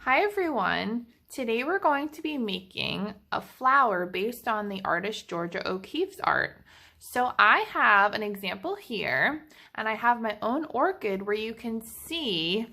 Hi everyone! Today we're going to be making a flower based on the artist Georgia O'Keeffe's art. So I have an example here and I have my own orchid where you can see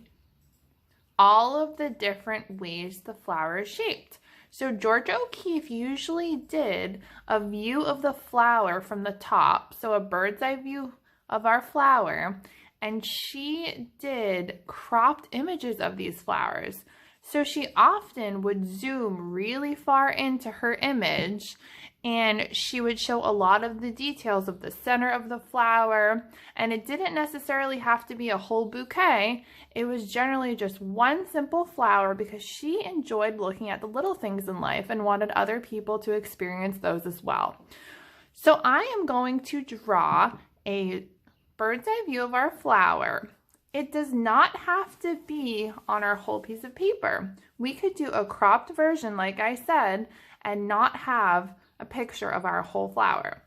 all of the different ways the flower is shaped. So Georgia O'Keeffe usually did a view of the flower from the top, so a bird's eye view of our flower, and she did cropped images of these flowers. So she often would zoom really far into her image and she would show a lot of the details of the center of the flower, and it didn't necessarily have to be a whole bouquet. It was generally just one simple flower because she enjoyed looking at the little things in life and wanted other people to experience those as well. So I am going to draw a bird's eye view of our flower. It does not have to be on our whole piece of paper. We could do a cropped version, like I said, and not have a picture of our whole flower.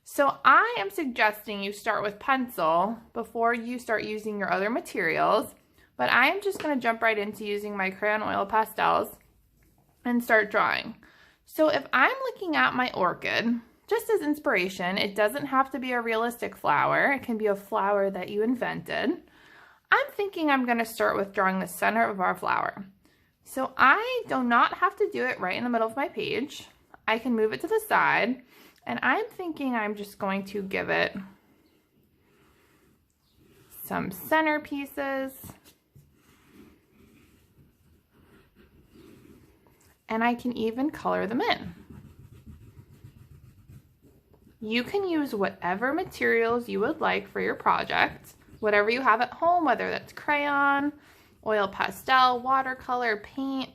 So I am suggesting you start with pencil before you start using your other materials, but I am just going to jump right into using my crayon oil pastels and start drawing. So if I'm looking at my orchid, just as inspiration, it doesn't have to be a realistic flower. It can be a flower that you invented. I'm thinking I'm going to start with drawing the center of our flower. So I do not have to do it right in the middle of my page. I can move it to the side, and I'm thinking I'm just going to give it some center pieces. And I can even color them in. You can use whatever materials you would like for your project. Whatever you have at home, whether that's crayon, oil pastel, watercolor, paint.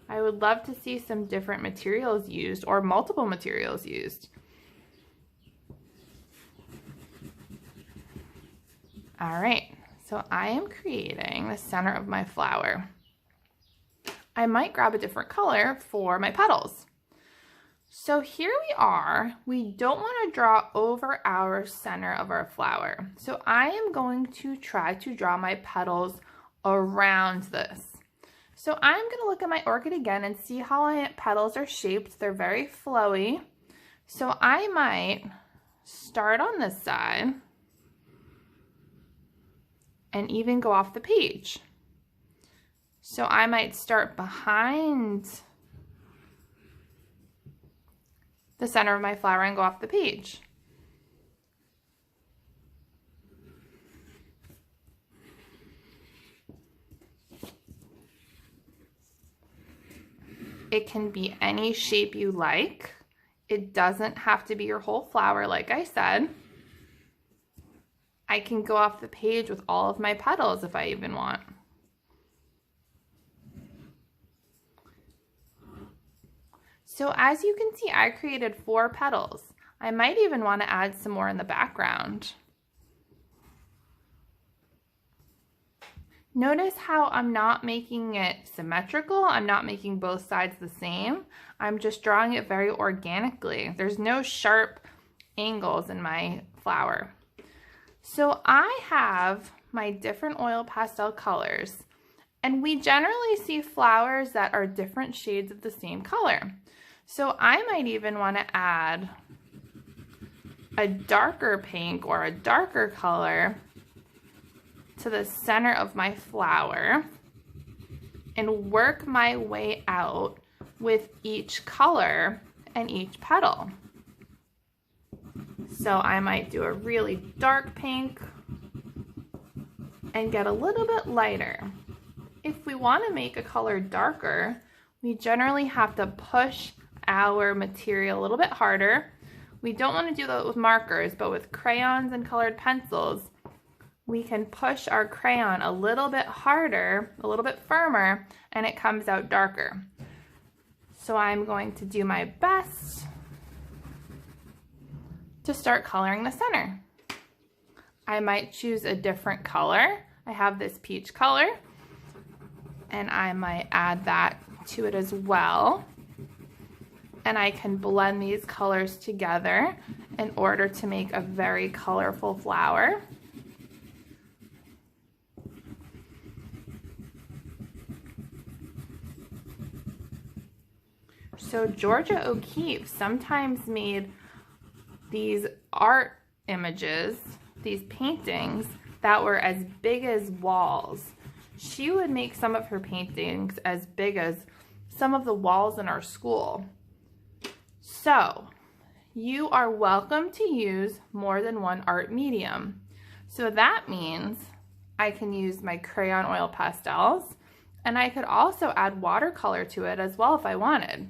I would love to see some different materials used or multiple materials used. All right, so I am creating the center of my flower. I might grab a different color for my petals. So here we are. We don't want to draw over our center of our flower. So I am going to try to draw my petals around this. So I'm going to look at my orchid again and see how my petals are shaped. They're very flowy. So I might start on this side and even go off the page. So I might start behind the center of my flower and go off the page. It can be any shape you like. It doesn't have to be your whole flower, like I said. I can go off the page with all of my petals if I even want. So as you can see, I created 4 petals. I might even want to add some more in the background. Notice how I'm not making it symmetrical. I'm not making both sides the same. I'm just drawing it very organically. There's no sharp angles in my flower. So I have my different oil pastel colors, and we generally see flowers that are different shades of the same color. So I might even want to add a darker pink or a darker color to the center of my flower and work my way out with each color and each petal. So I might do a really dark pink and get a little bit lighter. If we want to make a color darker, we generally have to push our material a little bit harder. We don't want to do that with markers, but with crayons and colored pencils, we can push our crayon a little bit harder, a little bit firmer, and it comes out darker. So I'm going to do my best to start coloring the center. I might choose a different color. I have this peach color, and I might add that to it as well. And I can blend these colors together in order to make a very colorful flower. So Georgia O'Keeffe sometimes made these art images, these paintings that were as big as walls. She would make some of her paintings as big as some of the walls in our school. So you are welcome to use more than one art medium. So that means I can use my crayon oil pastels, and I could also add watercolor to it as well if I wanted.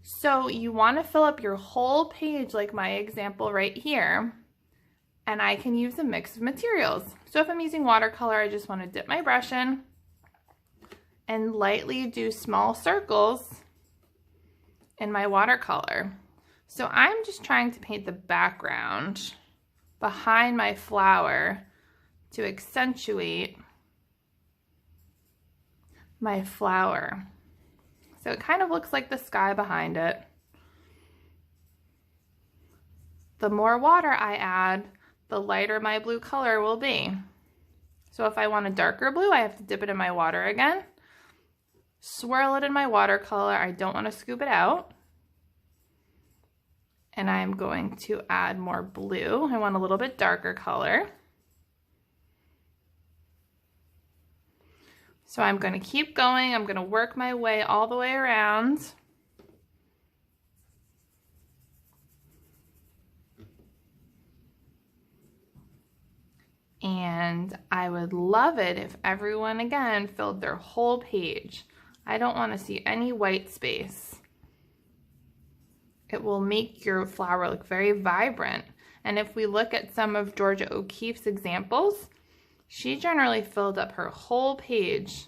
So you want to fill up your whole page like my example right here, and I can use a mix of materials. So if I'm using watercolor, I just want to dip my brush in and lightly do small circles in my watercolor. So I'm just trying to paint the background behind my flower to accentuate my flower. So it kind of looks like the sky behind it. The more water I add, the lighter my blue color will be. So if I want a darker blue, I have to dip it in my water again, swirl it in my watercolor. I don't want to scoop it out. And I'm going to add more blue. I want a little bit darker color. So I'm going to keep going. I'm going to work my way all the way around. And I would love it if everyone, again, filled their whole page. I don't want to see any white space. It will make your flower look very vibrant. And if we look at some of Georgia O'Keeffe's examples, she generally filled up her whole page